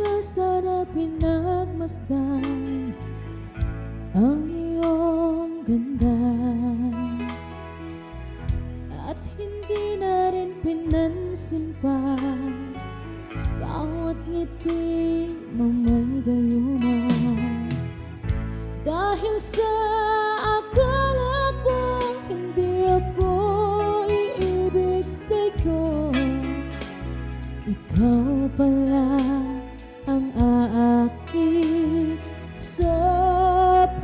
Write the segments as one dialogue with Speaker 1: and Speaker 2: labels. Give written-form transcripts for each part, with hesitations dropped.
Speaker 1: na sana pinagmasdan ang iyong ganda, at hindi na rin pinansin pa bawat ngiti mo may gayuma. Dahil sa akala ko hindi ako iibig sa'yo, ikaw pala ang aakit sa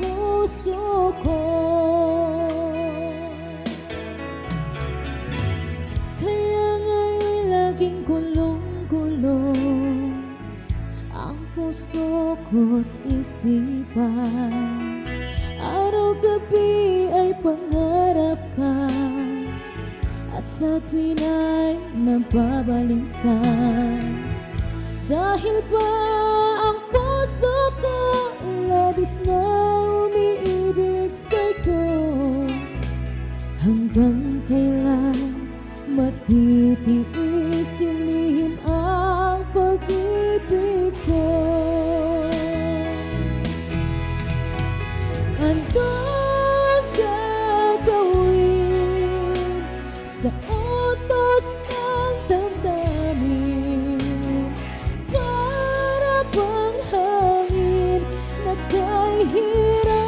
Speaker 1: puso ko. Kaya nga'y laging kulong-kulong ang puso ko't isipan. Araw-gabi ay pangarap ka, at sa tuwin ay nababaligsan. Dahil ba ang puso ko labis na umiibig sa'yo, hanggang kailan matitiis dilihim ang pag-ibig ko? Ano ang gagawin sa utos ng damdamin? Para bang hangin na kahirap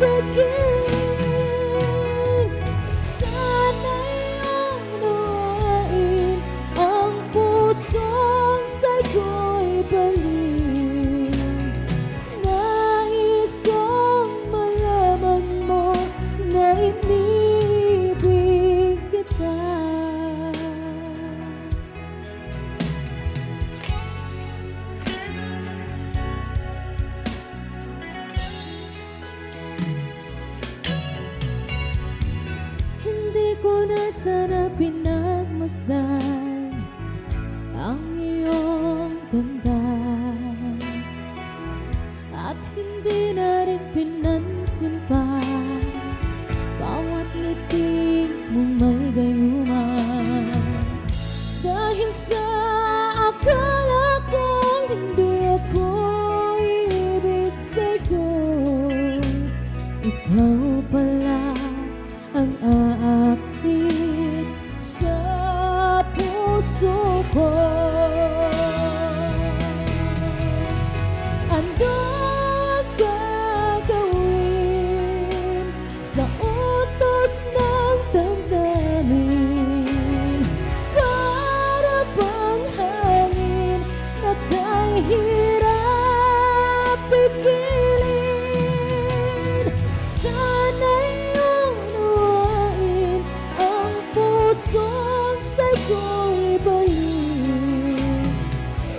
Speaker 1: bigin? Sana'y unawain ang pusong sa'yo'y balik. Nais kong malaman mo na inibig kita. Hindi ko na sana pinagmasdan ang iyong ganda, at hindi na rin pinansin pa bawat ngiti mo may gayuma. Dahil sa akala ko hindi ako iibig sa'yo, ikaw pala ang aakit sa puso ko. Ano ang gagawin sa utos ng damdamin? Para bang hangin na kahirap pigilin? Sana'y unawain ang pusong sa'yo'y balik.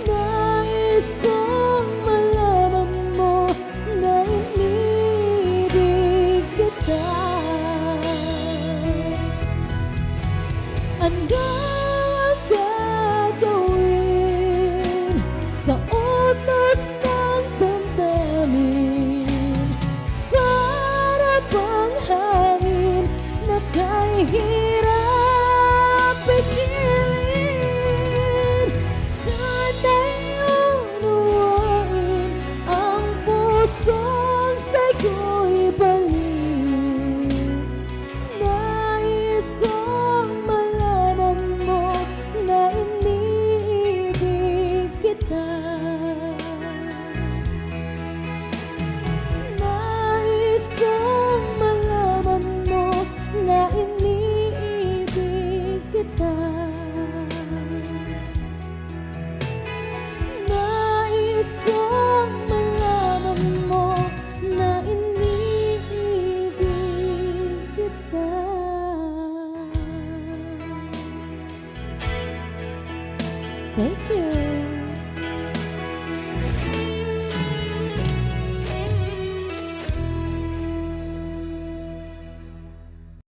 Speaker 1: Nais kong malaman mo na inibig kita. Ano ang gagawin sa utos ng damdamin? Para bang hangin na kahirap pigilin? Sana'y unawain ang pusong sa'yo'y balik. Nais kong malaman mo na inibig kita. Nais kong malaman mo na iniibig kita. Nais kong malaman mo na iniibig kita. Thank you.